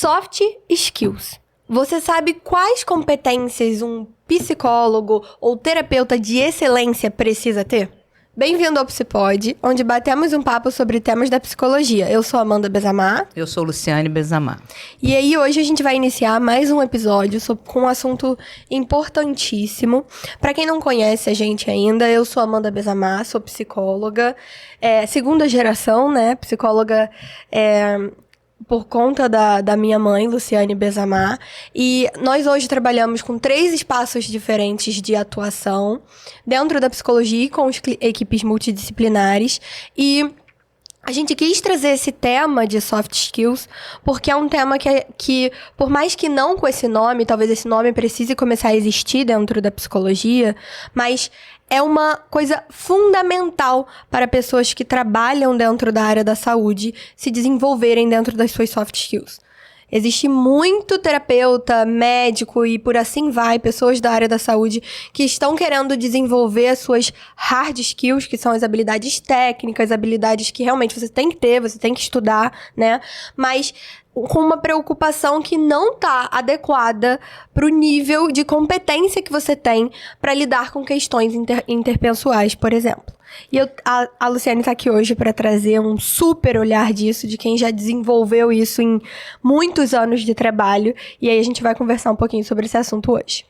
Soft skills. Você sabe quais competências um psicólogo ou terapeuta de excelência precisa ter? Bem-vindo ao Psipod, onde batemos um papo sobre temas da psicologia. Eu sou Amanda Bezamar. Eu sou Luciane Bezamar. E aí, hoje a gente vai iniciar mais um episódio com um assunto importantíssimo. Para quem não conhece a gente ainda, eu sou Amanda Bezamar, sou psicóloga, segunda geração, né? Psicóloga por conta da minha mãe, Luciane Bezamar. E nós hoje trabalhamos com 3 espaços diferentes de atuação dentro da psicologia e com equipes multidisciplinares. E a gente quis trazer esse tema de soft skills porque é um tema que, por mais que não com esse nome, talvez esse nome precise começar a existir dentro da psicologia, mas é uma coisa fundamental para pessoas que trabalham dentro da área da saúde se desenvolverem dentro das suas soft skills. Existe muito terapeuta, médico e por assim vai, pessoas da área da saúde que estão querendo desenvolver as suas hard skills, que são as habilidades técnicas, habilidades que realmente você tem que ter, você tem que estudar, né? Mas com uma preocupação que não está adequada para o nível de competência que você tem para lidar com questões interpessoais, por exemplo. E a Luciane está aqui hoje para trazer um super olhar disso, de quem já desenvolveu isso em muitos anos de trabalho. E aí a gente vai conversar um pouquinho sobre esse assunto hoje.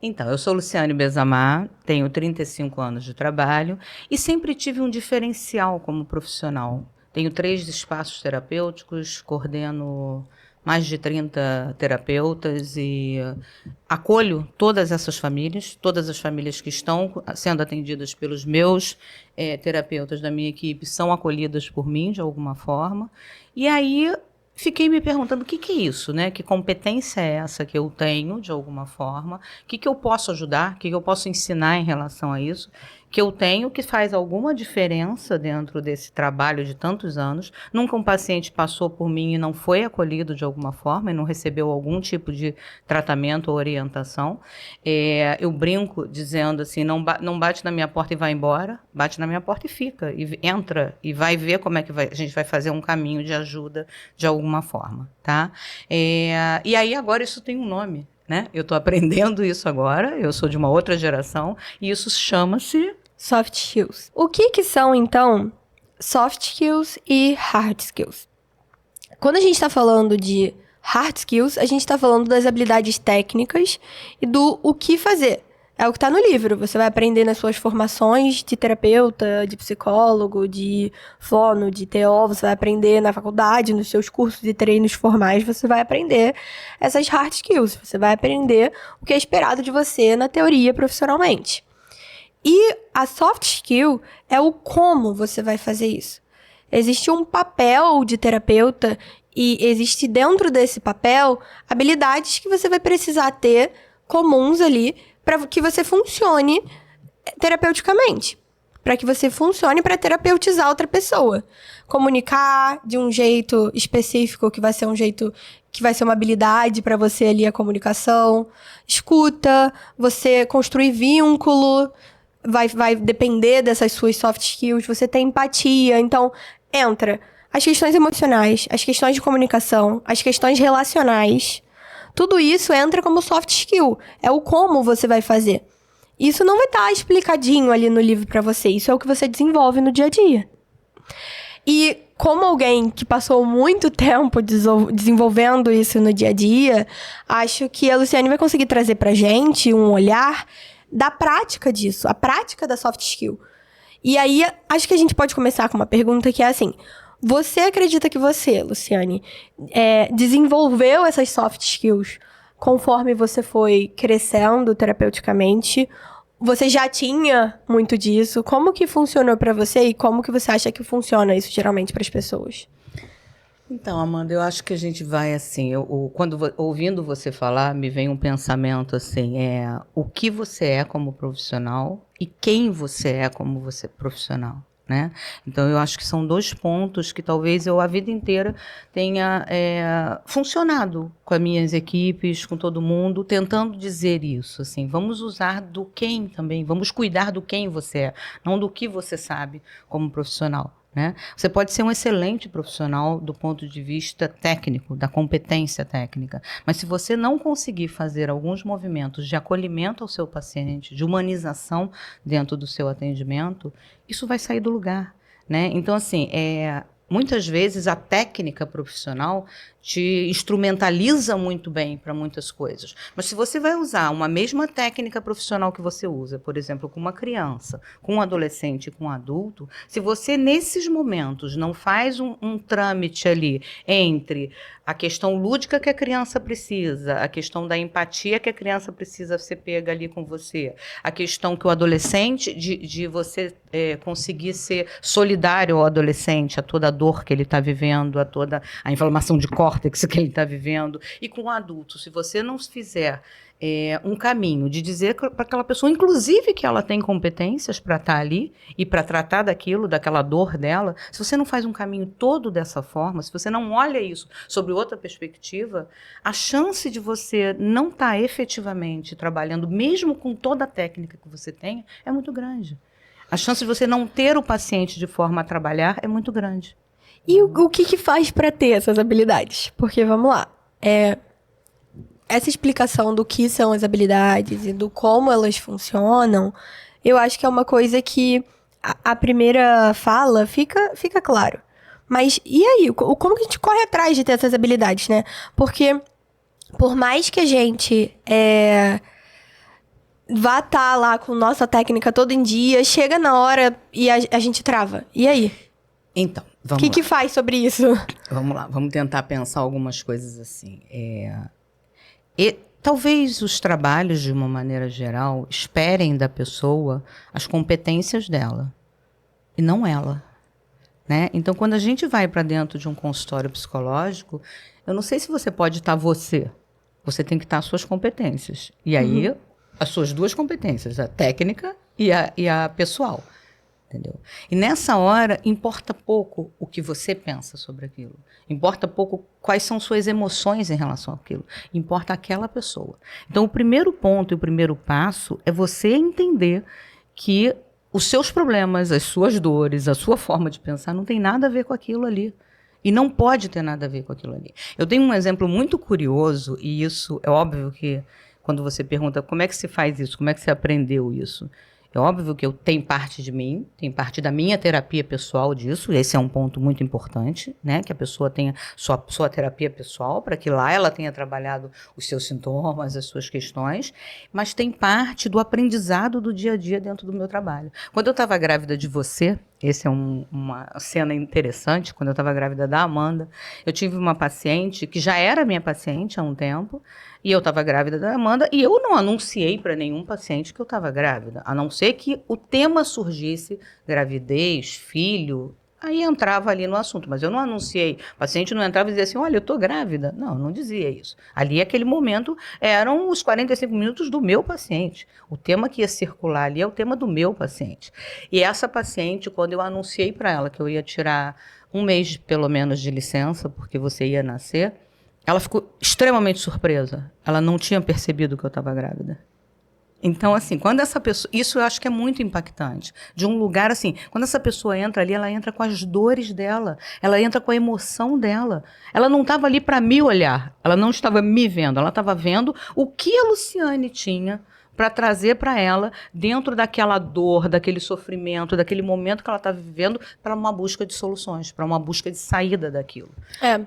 Então, eu sou Luciane Bezamar, tenho 35 anos de trabalho e sempre tive um diferencial como profissional. Tenho 3 espaços terapêuticos, coordeno mais de 30 terapeutas e acolho todas essas famílias, todas as famílias que estão sendo atendidas pelos meus terapeutas da minha equipe são acolhidas por mim de alguma forma. E aí fiquei me perguntando o que é isso, né? Que competência é essa que eu tenho de alguma forma? O que eu posso ajudar? O que eu posso ensinar em relação a isso? Que eu tenho, que faz alguma diferença dentro desse trabalho de tantos anos. Nunca um paciente passou por mim e não foi acolhido de alguma forma e não recebeu algum tipo de tratamento ou orientação. Eu brinco dizendo assim, não bate na minha porta e vai embora, bate na minha porta e fica, e entra e vai ver como é que a gente vai fazer um caminho de ajuda de alguma forma, tá? E aí agora isso tem um nome, né? Eu estou aprendendo isso agora, eu sou de uma outra geração, e isso chama-se soft skills. O que são, então, soft skills e hard skills? Quando a gente está falando de hard skills, a gente está falando das habilidades técnicas e do o que fazer. É o que está no livro. Você vai aprender nas suas formações de terapeuta, de psicólogo, de fono, de TO. Você vai aprender na faculdade, nos seus cursos e treinos formais. Você vai aprender essas hard skills. Você vai aprender o que é esperado de você na teoria profissionalmente. E a soft skill é o como você vai fazer isso. Existe um papel de terapeuta e existe dentro desse papel habilidades que você vai precisar ter comuns ali para que você funcione terapeuticamente. Para que você funcione para terapeutizar outra pessoa. Comunicar de um jeito específico, que vai ser um jeito que vai ser uma habilidade para você ali a comunicação. Escuta, você construir vínculo. Vai depender dessas suas soft skills, você tem empatia, então entra as questões emocionais, as questões de comunicação, as questões relacionais, tudo isso entra como soft skill, é o como você vai fazer. Isso não vai estar explicadinho ali no livro para você, isso é o que você desenvolve no dia a dia. E como alguém que passou muito tempo desenvolvendo isso no dia a dia, acho que a Luciane vai conseguir trazer pra gente um olhar da prática disso, a prática da soft skill. E aí, acho que a gente pode começar com uma pergunta que é assim, você acredita que você, Luciane, desenvolveu essas soft skills conforme você foi crescendo terapeuticamente? Você já tinha muito disso? Como que funcionou para você e como que você acha que funciona isso geralmente para as pessoas? Então, Amanda, eu acho que a gente vai assim, quando ouvindo você falar, me vem um pensamento assim, o que você é como profissional e quem você é como você profissional, né? Então, eu acho que são 2 pontos que talvez eu a vida inteira tenha funcionado com as minhas equipes, com todo mundo, tentando dizer isso, assim, vamos usar do quem também, vamos cuidar do quem você é, não do que você sabe como profissional. né? Você pode ser um excelente profissional do ponto de vista técnico, da competência técnica, mas se você não conseguir fazer alguns movimentos de acolhimento ao seu paciente, de humanização dentro do seu atendimento, isso vai sair do lugar, né? Então, assim, muitas vezes a técnica profissional te instrumentaliza muito bem para muitas coisas. Mas se você vai usar uma mesma técnica profissional que você usa, por exemplo, com uma criança, com um adolescente, com um adulto, se você nesses momentos não faz um trâmite ali entre a questão lúdica que a criança precisa, a questão da empatia que a criança precisa ser pega ali com você, a questão que o adolescente, de você conseguir ser solidário ao adolescente, a toda a dor que ele está vivendo, a toda a inflamação de córtex que ele está vivendo, e com o adulto, se você não fizer um caminho de dizer para aquela pessoa, inclusive que ela tem competências para estar ali e para tratar daquilo, daquela dor dela, se você não faz um caminho todo dessa forma, se você não olha isso sobre outra perspectiva, a chance de você não estar efetivamente trabalhando, mesmo com toda a técnica que você tem, é muito grande. A chance de você não ter o paciente de forma a trabalhar é muito grande. E o que faz para ter essas habilidades? Porque, vamos lá, essa explicação do que são as habilidades e do como elas funcionam, eu acho que é uma coisa que a primeira fala fica claro. Mas e aí? Como que a gente corre atrás de ter essas habilidades, né? Porque por mais que a gente vá estar lá com nossa técnica todo em dia, chega na hora e a gente trava. E aí? Então, vamos lá. O que faz sobre isso? Vamos lá, vamos tentar pensar algumas coisas assim. E talvez os trabalhos, de uma maneira geral, esperem da pessoa as competências dela, e não ela, né? Então, quando a gente vai para dentro de um consultório psicológico, eu não sei se você pode estar você tem que estar as suas competências. E aí, as suas duas competências, a técnica e a pessoal. Entendeu? E nessa hora, importa pouco o que você pensa sobre aquilo. Importa pouco quais são suas emoções em relação àquilo. Importa aquela pessoa. Então, o primeiro ponto e o primeiro passo é você entender que os seus problemas, as suas dores, a sua forma de pensar não tem nada a ver com aquilo ali. E não pode ter nada a ver com aquilo ali. Eu tenho um exemplo muito curioso, e isso é óbvio que quando você pergunta como é que se faz isso, como é que você aprendeu isso, é óbvio que eu tenho parte de mim, tem parte da minha terapia pessoal disso, esse é um ponto muito importante, né? Que a pessoa tenha sua terapia pessoal, para que lá ela tenha trabalhado os seus sintomas, as suas questões, mas tem parte do aprendizado do dia a dia dentro do meu trabalho. Quando eu estava grávida de você, essa é uma cena interessante, quando eu estava grávida da Amanda, eu tive uma paciente que já era minha paciente há um tempo, e eu estava grávida da Amanda, e eu não anunciei para nenhum paciente que eu estava grávida, a não ser que o tema surgisse, gravidez, filho, aí entrava ali no assunto, mas eu não anunciei. O paciente não entrava e dizia assim, olha, eu estou grávida. Não, não dizia isso. Ali, aquele momento, eram os 45 minutos do meu paciente. O tema que ia circular ali é o tema do meu paciente. E essa paciente, quando eu anunciei para ela que eu ia tirar um mês, pelo menos, de licença, porque você ia nascer, ela ficou extremamente surpresa. Ela não tinha percebido que eu estava grávida. Então, assim, quando essa pessoa... Isso eu acho que é muito impactante. De um lugar, assim, quando essa pessoa entra ali, ela entra com as dores dela. Ela entra com a emoção dela. Ela não estava ali para me olhar. Ela não estava me vendo. Ela estava vendo o que a Luciane tinha para trazer para ela, dentro daquela dor, daquele sofrimento, daquele momento que ela está vivendo, para uma busca de soluções, para uma busca de saída daquilo.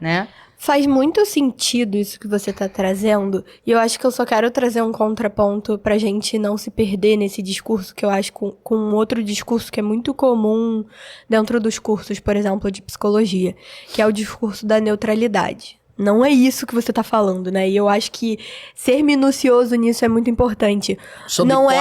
Né? Faz muito sentido isso que você está trazendo, e eu acho que eu só quero trazer um contraponto pra gente não se perder nesse discurso, que eu acho com um outro discurso que é muito comum dentro dos cursos, por exemplo, de psicologia, que é o discurso da neutralidade. Não é isso que você tá falando, né? E eu acho que ser minucioso nisso é muito importante. Não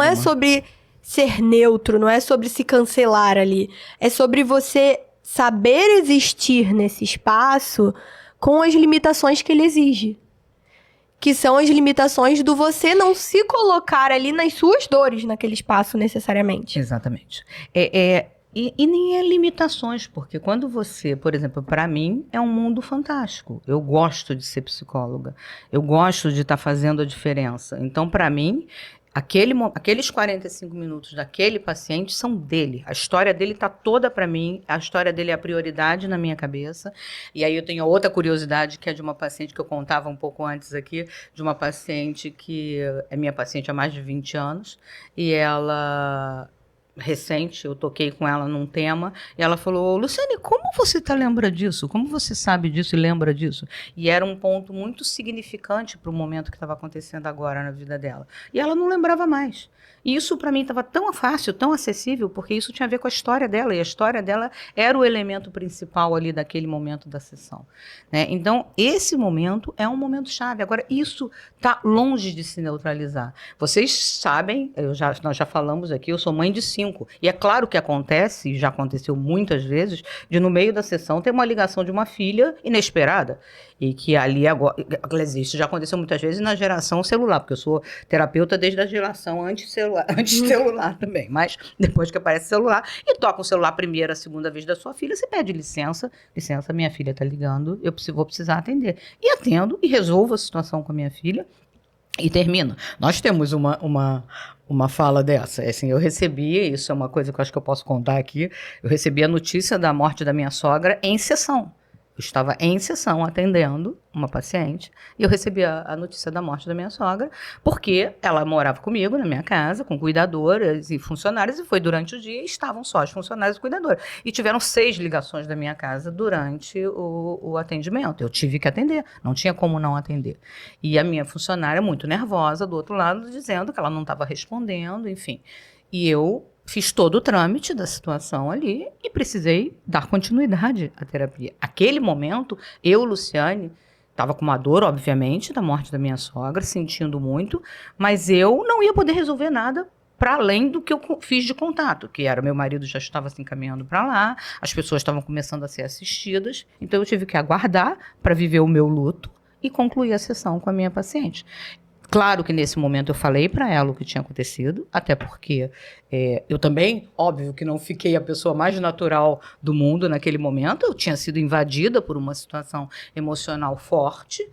é sobre ser neutro, não é sobre se cancelar ali. É sobre você saber existir nesse espaço com as limitações que ele exige. Que são as limitações do você não se colocar ali nas suas dores naquele espaço necessariamente. Exatamente. E nem é limitações, porque quando você, por exemplo, para mim, é um mundo fantástico. Eu gosto de ser psicóloga. Eu gosto de estar fazendo a diferença. Então, para mim, Aqueles 45 minutos daquele paciente são dele. A história dele está toda para mim. A história dele é a prioridade na minha cabeça. E aí eu tenho outra curiosidade, que é de uma paciente que eu contava um pouco antes aqui, de uma paciente que é minha paciente há mais de 20 anos. E ela... recente, eu toquei com ela num tema, e ela falou: Luciane, como você lembra disso? Como você sabe disso e lembra disso? E era um ponto muito significante para o momento que estava acontecendo agora na vida dela. E ela não lembrava mais. E isso para mim estava tão fácil, tão acessível, porque isso tinha a ver com a história dela, e a história dela era o elemento principal ali daquele momento da sessão. Né? Então, esse momento é um momento chave. Agora, isso está longe de se neutralizar. Vocês sabem, nós já falamos aqui, eu sou mãe de 5. E é claro que acontece, e já aconteceu muitas vezes, de no meio da sessão ter uma ligação de uma filha inesperada. E que ali agora, isso já aconteceu muitas vezes na geração celular, porque eu sou terapeuta desde a geração antes-celular também. Mas depois que aparece celular, e toca o celular a primeira, a segunda vez da sua filha, você pede licença, minha filha está ligando, vou precisar atender. E atendo e resolvo a situação com a minha filha. E termino. Nós temos uma fala dessa. Assim, eu recebi, isso é uma coisa que eu acho que eu posso contar aqui, eu recebi a notícia da morte da minha sogra em sessão. Eu estava em sessão atendendo uma paciente e eu recebi a notícia da morte da minha sogra, porque ela morava comigo na minha casa, com cuidadoras e funcionários, e foi durante o dia e estavam só as funcionárias e cuidadoras. E tiveram 6 ligações da minha casa durante o atendimento. Eu tive que atender, não tinha como não atender. E a minha funcionária, muito nervosa, do outro lado, dizendo que ela não estava respondendo, enfim. E eu fiz todo o trâmite da situação ali e precisei dar continuidade à terapia. Aquele momento, eu, Luciane, estava com uma dor, obviamente, da morte da minha sogra, sentindo muito, mas eu não ia poder resolver nada para além do que eu fiz de contato, que era meu marido já estava se encaminhando para lá, as pessoas estavam começando a ser assistidas, então eu tive que aguardar para viver o meu luto e concluir a sessão com a minha paciente. Claro que nesse momento eu falei para ela o que tinha acontecido, até porque eu também, óbvio que não fiquei a pessoa mais natural do mundo naquele momento, eu tinha sido invadida por uma situação emocional forte,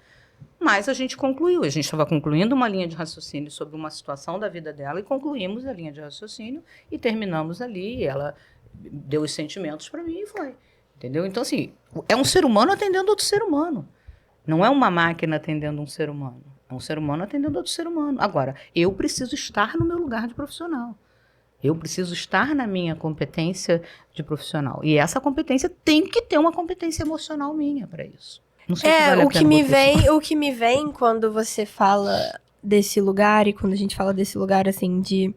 mas a gente concluiu, a gente estava concluindo uma linha de raciocínio sobre uma situação da vida dela e concluímos a linha de raciocínio e terminamos ali, e ela deu os sentimentos para mim e foi, entendeu? Então, assim, é um ser humano atendendo outro ser humano, não é uma máquina atendendo um ser humano. É um ser humano atendendo outro ser humano. Agora, eu preciso estar no meu lugar de profissional. Eu preciso estar na minha competência de profissional. E essa competência tem que ter uma competência emocional minha para isso. Não sei se vale a pena o que me vem quando você fala desse lugar, e quando a gente fala desse lugar, assim, de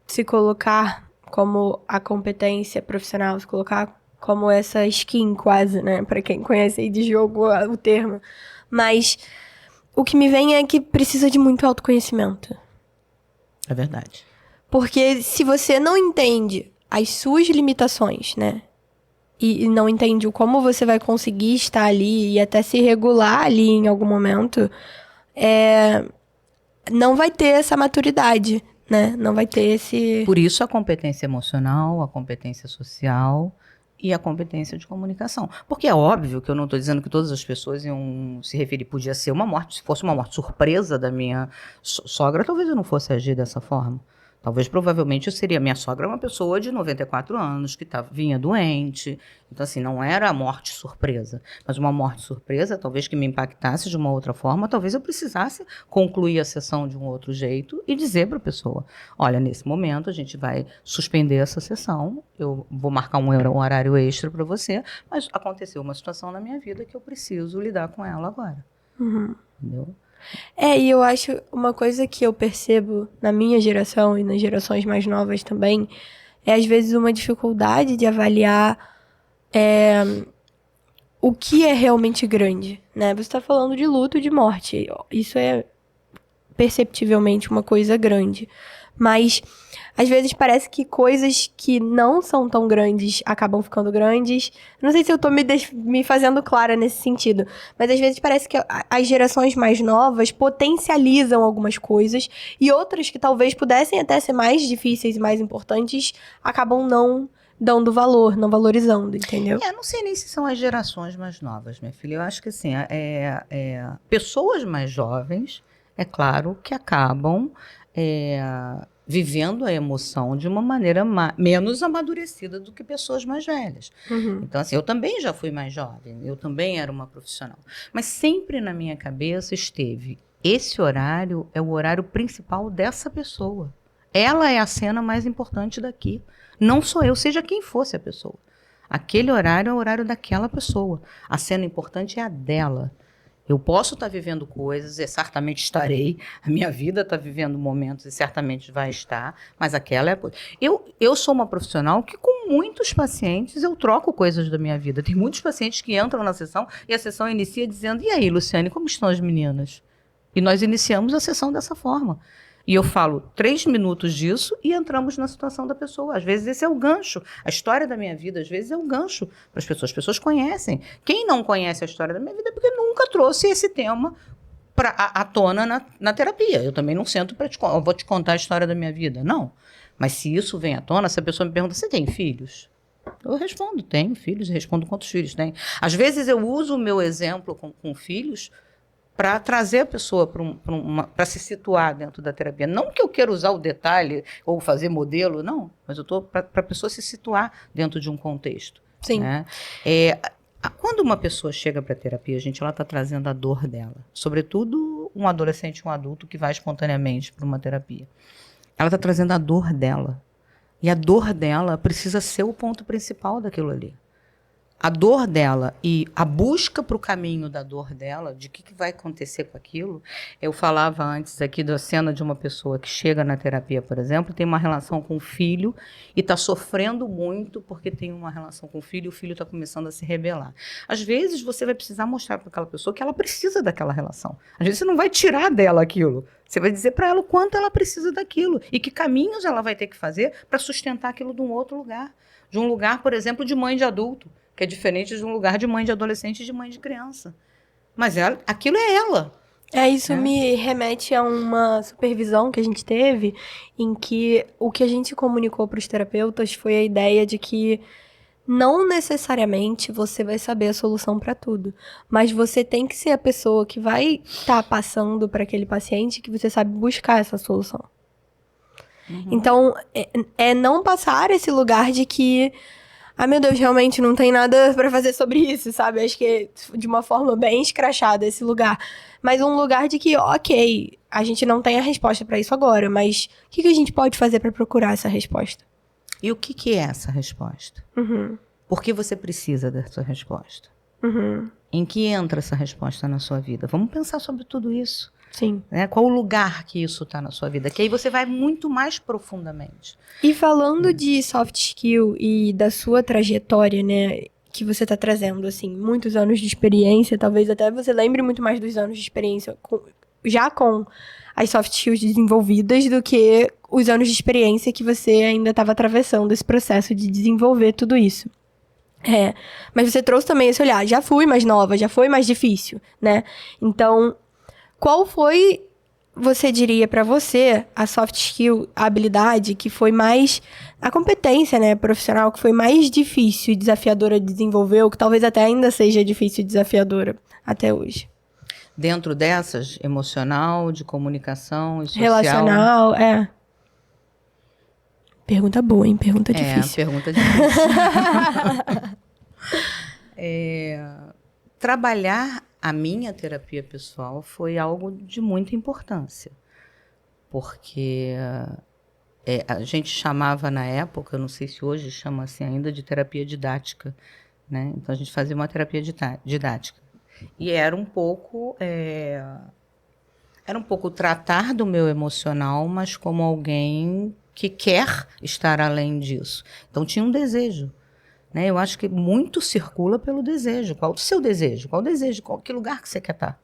se colocar como a competência profissional, se colocar como essa skin quase, né? Para quem conhece aí de jogo o termo. Mas o que me vem é que precisa de muito autoconhecimento. É verdade. Porque se você não entende as suas limitações, né? E não entende como você vai conseguir estar ali e até se regular ali em algum momento, não vai ter essa maturidade, né? Não vai ter esse... Por isso a competência emocional, a competência social e a competência de comunicação. Porque é óbvio que eu não estou dizendo que todas as pessoas iam se referir, podia ser uma morte, se fosse uma morte surpresa da minha sogra, talvez eu não fosse agir dessa forma. Talvez, provavelmente, eu seria... Minha sogra é uma pessoa de 94 anos, que vinha doente. Então, assim, não era a morte surpresa. Mas uma morte surpresa, talvez que me impactasse de uma outra forma, talvez eu precisasse concluir a sessão de um outro jeito e dizer para a pessoa, olha, nesse momento a gente vai suspender essa sessão, eu vou marcar um horário extra para você, mas aconteceu uma situação na minha vida que eu preciso lidar com ela agora. Uhum. Entendeu? E eu acho uma coisa que eu percebo na minha geração e nas gerações mais novas também, é às vezes uma dificuldade de avaliar o que é realmente grande, né? Você está falando de luto, de morte, isso é perceptivelmente uma coisa grande, mas às vezes parece que coisas que não são tão grandes acabam ficando grandes. Não sei se eu tô me fazendo clara nesse sentido, mas às vezes parece que as gerações mais novas potencializam algumas coisas e outras que talvez pudessem até ser mais difíceis e mais importantes acabam não dando valor, não valorizando, entendeu? Não sei nem se são as gerações mais novas, minha filha. Eu acho que assim, pessoas mais jovens, é claro que acabam vivendo a emoção de uma maneira menos amadurecida do que pessoas mais velhas. Uhum. Então, assim, eu também já fui mais jovem, eu também era uma profissional. Mas sempre na minha cabeça esteve, esse horário é o horário principal dessa pessoa. Ela é a cena mais importante daqui. Não sou eu, seja quem fosse a pessoa. Aquele horário é o horário daquela pessoa. A cena importante é a dela. Eu posso estar vivendo coisas, e certamente estarei. A minha vida está vivendo momentos e certamente vai estar, mas aquela é... Eu sou uma profissional que, com muitos pacientes, eu troco coisas da minha vida. Tem muitos pacientes que entram na sessão e a sessão inicia dizendo: e aí, Luciane, como estão as meninas? E nós iniciamos a sessão dessa forma. E eu falo 3 minutos disso e entramos na situação da pessoa. Às vezes esse é o gancho. A história da minha vida, às vezes, é o gancho para as pessoas. As pessoas conhecem. Quem não conhece a história da minha vida é porque nunca trouxe esse tema à tona na terapia. Eu também não sento para eu vou te contar a história da minha vida. Não. Mas se isso vem à tona, se a pessoa me pergunta: você tem filhos? Eu respondo: tenho filhos, e respondo quantos filhos tem. Às vezes eu uso o meu exemplo com filhos para trazer a pessoa para se situar dentro da terapia. Não que eu queira usar o detalhe ou fazer modelo, não, mas eu estou para a pessoa se situar dentro de um contexto. Sim. Né? Quando uma pessoa chega para a terapia, gente, ela está trazendo a dor dela. Sobretudo um adolescente, um adulto que vai espontaneamente para uma terapia. Ela está trazendo a dor dela. E a dor dela precisa ser o ponto principal daquilo ali. A dor dela e a busca para o caminho da dor dela, de que vai acontecer com aquilo. Eu falava antes aqui da cena de uma pessoa que chega na terapia, por exemplo, tem uma relação com o filho e está sofrendo muito porque tem uma relação com o filho e o filho está começando a se rebelar. Às vezes você vai precisar mostrar para aquela pessoa que ela precisa daquela relação. Às vezes você não vai tirar dela aquilo. Você vai dizer para ela o quanto ela precisa daquilo e que caminhos ela vai ter que fazer para sustentar aquilo de um outro lugar. De um lugar, por exemplo, de mãe de adulto, que é diferente de um lugar de mãe de adolescente e de mãe de criança. Mas aquilo é ela. Isso me remete a uma supervisão que a gente teve, em que o que a gente comunicou para os terapeutas foi a ideia de que não necessariamente você vai saber a solução para tudo, mas você tem que ser a pessoa que vai estar passando para aquele paciente, que você sabe buscar essa solução. Uhum. Então, é não passar esse lugar de que, meu Deus, realmente não tem nada pra fazer sobre isso, sabe? Acho que é de uma forma bem escrachada esse lugar. Mas um lugar de que, ok, a gente não tem a resposta pra isso agora, mas o que a gente pode fazer pra procurar essa resposta? E o que é essa resposta? Uhum. Por que você precisa dessa resposta? Uhum. Em que entra essa resposta na sua vida? Vamos pensar sobre tudo isso. Sim. Qual o lugar que isso está na sua vida? Que aí você vai muito mais profundamente. E falando de soft skill e da sua trajetória, né, que você está trazendo, assim, muitos anos de experiência, talvez até você lembre muito mais dos anos de experiência já com as soft skills desenvolvidas do que os anos de experiência que você ainda estava atravessando esse processo de desenvolver tudo isso. Mas você trouxe também esse olhar, já fui mais nova, já foi mais difícil, né? Então, qual foi, você diria pra você, a soft skill, a habilidade que foi mais, a competência, né, profissional, que foi mais difícil e desafiadora de desenvolver, ou que talvez até ainda seja difícil e desafiadora até hoje? Dentro dessas, emocional, de comunicação e social? Relacional, Pergunta boa, hein? Pergunta difícil. Pergunta difícil. Trabalhar a minha terapia pessoal foi algo de muita importância. Porque a gente chamava na época, não sei se hoje chama assim ainda, de terapia didática. Né? Então, a gente fazia uma terapia didática. E era um pouco tratar do meu emocional, mas como alguém que quer estar além disso. Então, tinha um desejo. Né? Eu acho que muito circula pelo desejo. Qual o seu desejo? Qual o desejo? Que lugar que você quer estar?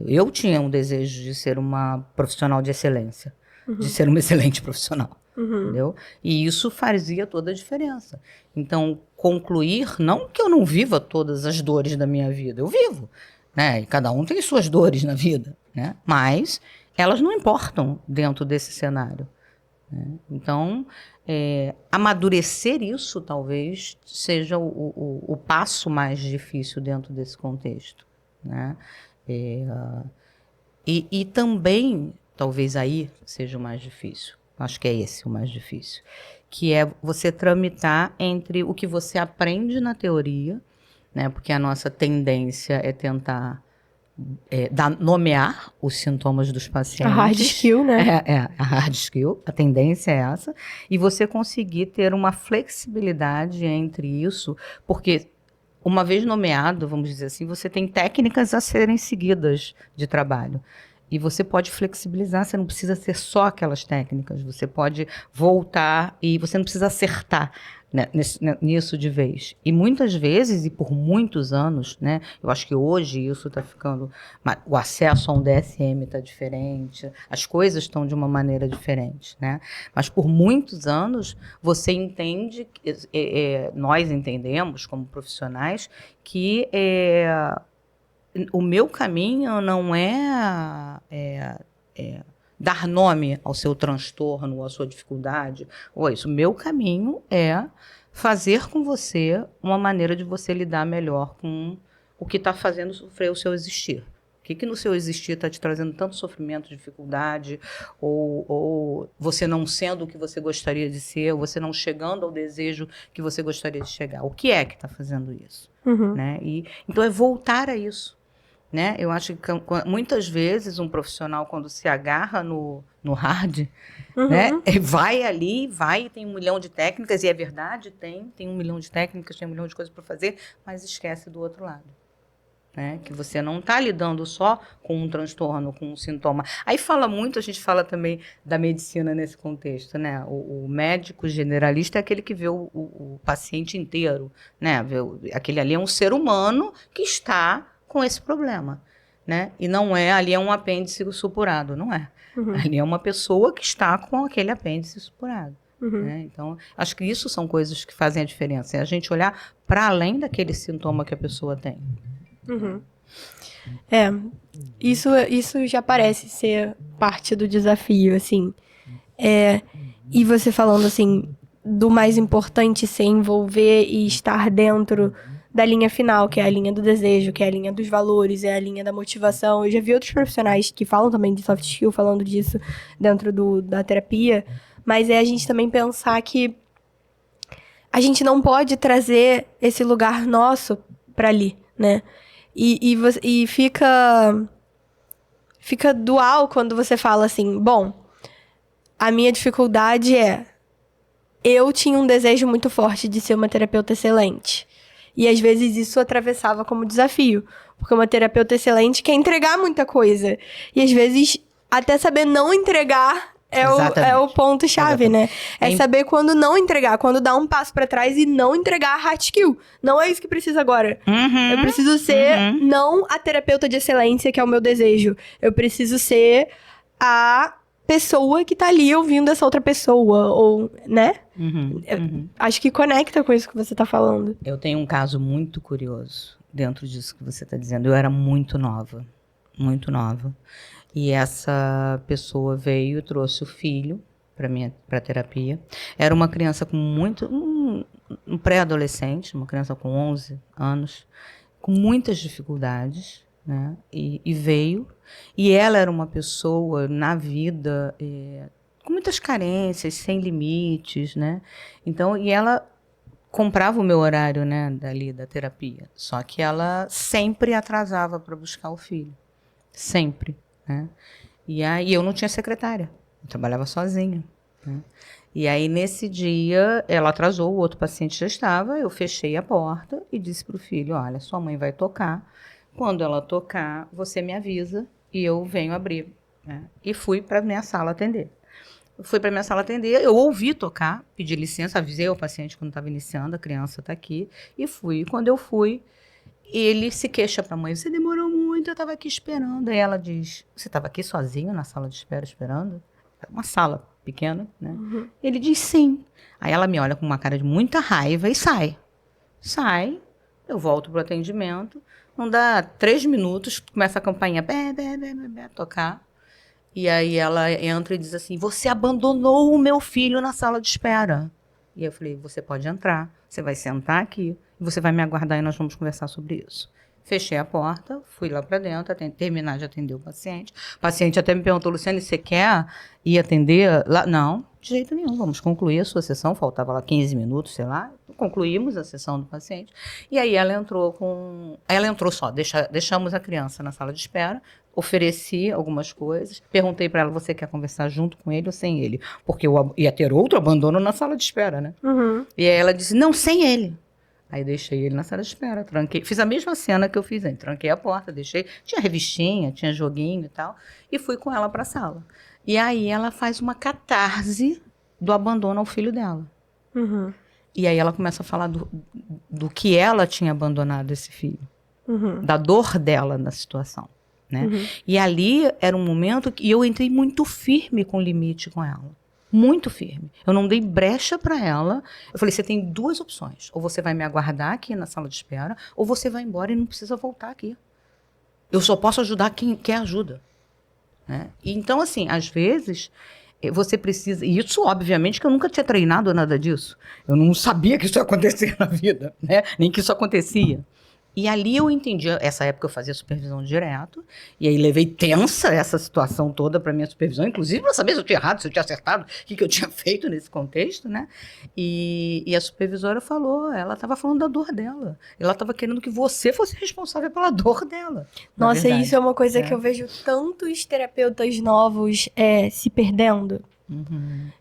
Eu tinha um desejo de ser uma profissional de excelência, de ser uma excelente profissional. Entendeu? E isso fazia toda a diferença. Então, concluir, não que eu não viva todas as dores da minha vida, eu vivo, né? E cada um tem suas dores na vida, né? Mas elas não importam dentro desse cenário. Né? Então, amadurecer isso talvez seja o passo mais difícil dentro desse contexto. Né? E também talvez aí seja o mais difícil. Acho que é esse o mais difícil. Que é você tramitar entre o que você aprende na teoria, né? Porque a nossa tendência é tentar nomear os sintomas dos pacientes. A hard skill, né? A hard skill, a tendência é essa. E você conseguir ter uma flexibilidade entre isso, porque uma vez nomeado, vamos dizer assim, você tem técnicas a serem seguidas de trabalho. E você pode flexibilizar, você não precisa ser só aquelas técnicas, você pode voltar e você não precisa acertar, né, nisso de vez. E muitas vezes, e por muitos anos, né, eu acho que hoje isso está ficando... O acesso a um DSM está diferente, as coisas estão de uma maneira diferente, né? Mas por muitos anos, você entende, nós entendemos como profissionais, que o meu caminho não dar nome ao seu transtorno, ou à sua dificuldade, ou isso. O meu caminho é fazer com você uma maneira de você lidar melhor com o que está fazendo sofrer o seu existir. O que no seu existir está te trazendo tanto sofrimento, dificuldade, ou você não sendo o que você gostaria de ser, ou você não chegando ao desejo que você gostaria de chegar. O que é que está fazendo isso? Uhum. Né? Então é voltar a isso. Né? Eu acho que muitas vezes um profissional, quando se agarra no hard, né? Vai ali, tem 1 milhão de técnicas, e é verdade, tem 1 milhão de técnicas, tem 1 milhão de coisas para fazer, mas esquece do outro lado. Né? Que você não está lidando só com um transtorno, com um sintoma. Aí a gente fala também da medicina nesse contexto, né? O médico generalista é aquele que vê o paciente inteiro, né? Aquele ali é um ser humano que está com esse problema, né? E não ali é um apêndice supurado, não é. Ali é uma pessoa que está com aquele apêndice supurado. Né? Então, acho que isso são coisas que fazem a diferença. É a gente olhar para além daquele sintoma que a pessoa tem. Isso já parece ser parte do desafio, assim. E você falando, assim, do mais importante ser envolver e estar dentro da linha final, que é a linha do desejo, que é a linha dos valores, é a linha da motivação. Eu já vi outros profissionais que falam também de soft skill, falando disso dentro da terapia, mas é a gente também pensar que a gente não pode trazer esse lugar nosso para ali, né? E fica dual quando você fala assim, bom, a minha dificuldade eu tinha um desejo muito forte de ser uma terapeuta excelente. E às vezes isso atravessava como desafio, porque uma terapeuta excelente quer entregar muita coisa. E às vezes até saber não entregar é o ponto-chave, né? É saber quando não entregar, quando dar um passo pra trás e não entregar a hard skill. Não é isso que precisa agora. Eu preciso ser não a terapeuta de excelência, que é o meu desejo. Eu preciso ser a pessoa que tá ali ouvindo essa outra pessoa, ou, né? Acho que conecta com isso que você tá falando. Eu tenho um caso muito curioso dentro disso que você tá dizendo. Eu era muito nova. E essa pessoa veio e trouxe o filho para terapia. Era uma criança com um pré-adolescente, uma criança com 11 anos, com muitas dificuldades, né? E veio. E ela era uma pessoa na vida com muitas carências, sem limites, né? Então, e ela comprava o meu horário, né, da terapia. Só que ela sempre atrasava para buscar o filho. Sempre. Né? E aí eu não tinha secretária, eu trabalhava sozinha. Né? E aí nesse dia ela atrasou, o outro paciente já estava, eu fechei a porta e disse para o filho, olha, sua mãe vai tocar, quando ela tocar você me avisa e eu venho abrir. Né? E fui para minha sala atender. Eu ouvi tocar, pedi licença, avisei ao paciente quando estava iniciando, a criança está aqui, e fui. E quando eu fui, ele se queixa para a mãe, você demorou muito, eu estava aqui esperando. Aí ela diz, você estava aqui sozinho na sala de espera esperando? Uma sala pequena, né? Ele diz sim. Aí ela me olha com uma cara de muita raiva e sai. Eu volto para o atendimento, não dá 3 minutos, começa a campainha, tocar. E aí ela entra e diz assim, você abandonou o meu filho na sala de espera. E eu falei, você pode entrar, você vai sentar aqui, você vai me aguardar e nós vamos conversar sobre isso. Fechei a porta, fui lá para dentro, terminar de atender o paciente. O paciente até me perguntou, Luciane, você quer ir atender lá? Não, de jeito nenhum, vamos concluir a sua sessão. Faltava lá 15 minutos, sei lá. Concluímos a sessão do paciente. E aí ela entrou só, deixamos a criança na sala de espera, ofereci algumas coisas, perguntei para ela, você quer conversar junto com ele ou sem ele? Porque eu ia ter outro abandono na sala de espera, né? Uhum. E aí ela disse, não, sem ele. Aí deixei ele na sala de espera, tranquei. Fiz a mesma cena que eu fiz aí. Tranquei a porta, deixei. Tinha revistinha, tinha joguinho e tal. E fui com ela para a sala. E aí ela faz uma catarse do abandono ao filho dela. Uhum. E aí ela começa a falar do que ela tinha abandonado esse filho. Uhum. Da dor dela na situação. Né? Uhum. E ali era um momento que eu entrei muito firme com o limite com ela. Muito firme. Eu não dei brecha para ela. Eu falei, você tem duas opções. Ou você vai me aguardar aqui na sala de espera, ou você vai embora e não precisa voltar aqui. Eu só posso ajudar quem quer ajuda. Né? E então, assim, às vezes, você precisa... E isso, obviamente, que eu nunca tinha treinado nada disso. Eu não sabia que isso ia acontecer na vida, né? Nem que isso acontecia. E ali eu entendi, essa época eu fazia supervisão direto, e aí levei tensa essa situação toda para minha supervisão, inclusive para saber se eu tinha errado, se eu tinha acertado, o que eu tinha feito nesse contexto, né? E a supervisora falou, ela estava falando da dor dela, ela estava querendo que você fosse responsável pela dor dela. Nossa, isso é uma coisa que eu vejo tantos terapeutas novos se perdendo,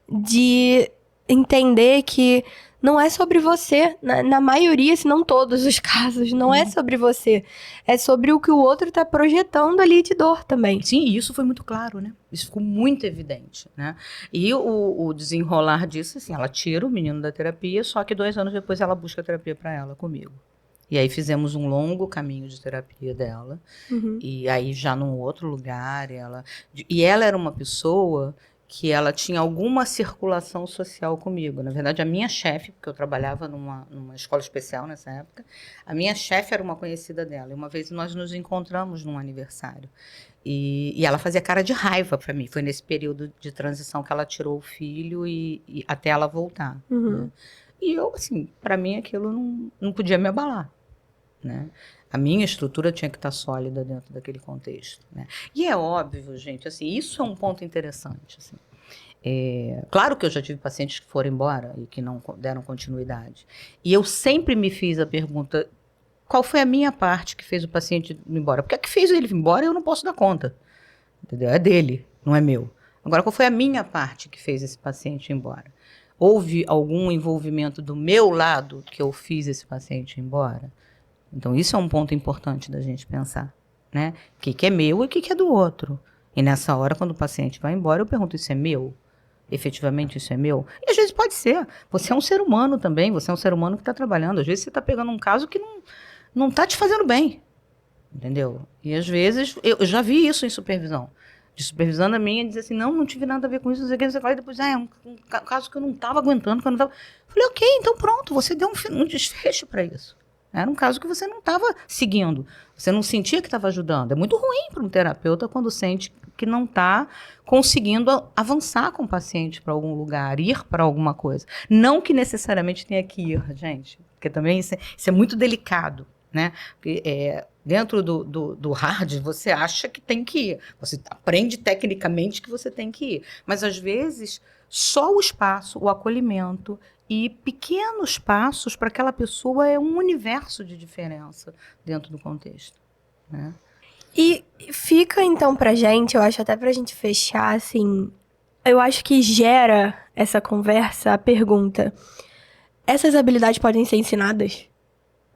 de entender que não é sobre você, na maioria, se não todos os casos, não é sobre você. É sobre o que o outro tá projetando ali de dor também. Sim, e isso foi muito claro, né? Isso ficou muito evidente, né? E o desenrolar disso, assim, ela tira o menino da terapia, só que 2 anos depois ela busca terapia para ela comigo. E aí fizemos um longo caminho de terapia dela. Uhum. E aí já num outro lugar, e ela era uma pessoa que ela tinha alguma circulação social comigo. Na verdade, a minha chefe, porque eu trabalhava numa escola especial nessa época, a minha chefe era uma conhecida dela. E uma vez nós nos encontramos num aniversário. E ela fazia cara de raiva para mim. Foi nesse período de transição que ela tirou o filho e até ela voltar. Uhum. Né? E eu, assim, para mim aquilo não podia me abalar. Né? A minha estrutura tinha que estar sólida dentro daquele contexto. Né? E é óbvio, gente, assim, isso é um ponto interessante. Assim. Claro que eu já tive pacientes que foram embora e que não deram continuidade. E eu sempre me fiz a pergunta, qual foi a minha parte que fez o paciente ir embora? Porque a que fez ele ir embora eu não posso dar conta. Entendeu? É dele, não é meu. Agora, qual foi a minha parte que fez esse paciente ir embora? Houve algum envolvimento do meu lado que eu fiz esse paciente ir embora? Então, isso é um ponto importante da gente pensar, né? O que é meu e o que é do outro. E nessa hora, quando o paciente vai embora, eu pergunto, isso é meu? Efetivamente isso é meu? E às vezes pode ser. Você é um ser humano também, você é um ser humano que está trabalhando. Às vezes você está pegando um caso que não está te fazendo bem, entendeu? E às vezes, eu já vi isso em supervisão. De supervisão da minha, dizer assim, não tive nada a ver com isso, você fala, e depois, é um caso que eu não estava aguentando, que eu não estava... Falei, ok, então pronto, você deu um desfecho para isso. Era um caso que você não estava seguindo, você não sentia que estava ajudando. É muito ruim para um terapeuta quando sente que não está conseguindo avançar com o paciente para algum lugar, ir para alguma coisa. Não que necessariamente tenha que ir, gente, porque também isso é muito delicado, né? Porque, dentro do hard, você acha que tem que ir. Você aprende tecnicamente que você tem que ir. Mas, às vezes, só o espaço, o acolhimento e pequenos passos para aquela pessoa é um universo de diferença dentro do contexto, né? E fica, então, pra gente, eu acho até pra gente fechar, assim, eu acho que gera essa conversa a pergunta, essas habilidades podem ser ensinadas?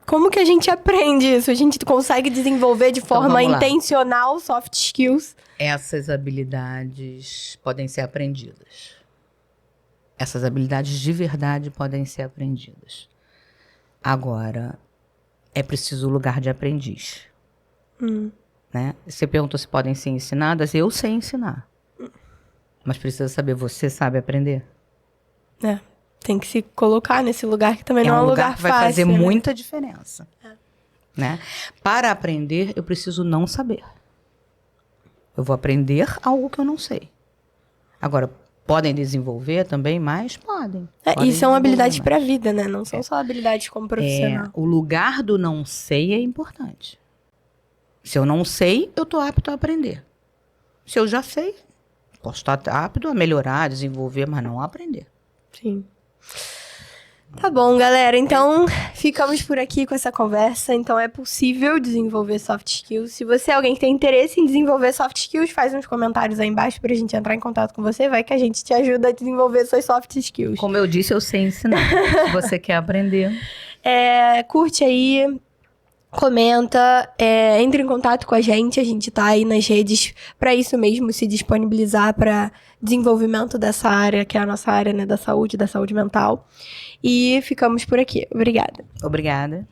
Como que a gente aprende isso? A gente consegue desenvolver de forma intencional soft skills? Essas habilidades podem ser aprendidas. Essas habilidades de verdade podem ser aprendidas. Agora, é preciso o lugar de aprendiz. Né? Você perguntou se podem ser ensinadas, eu sei ensinar. Mas precisa saber, você sabe aprender? Tem que se colocar nesse lugar que também não é um lugar que vai fácil, fazer né? muita diferença. Né? Para aprender, eu preciso não saber. Eu vou aprender algo que eu não sei. Agora, podem desenvolver também mais? Podem. E são habilidades para a vida, né? Não são só habilidades como profissional. O lugar do não sei é importante. Se eu não sei, eu estou apto a aprender. Se eu já sei, posso estar apto a melhorar, a desenvolver, mas não a aprender. Sim. Tá bom, galera. Então, ficamos por aqui com essa conversa. Então, é possível desenvolver soft skills. Se você é alguém que tem interesse em desenvolver soft skills, faz uns comentários aí embaixo pra gente entrar em contato com você. Vai que a gente te ajuda a desenvolver suas soft skills. Como eu disse, eu sei ensinar. Se você quer aprender. Curte aí, comenta, entre em contato com a gente tá aí nas redes pra isso mesmo, se disponibilizar pra desenvolvimento dessa área, que é a nossa área, né, da saúde mental. E ficamos por aqui. Obrigada. Obrigada.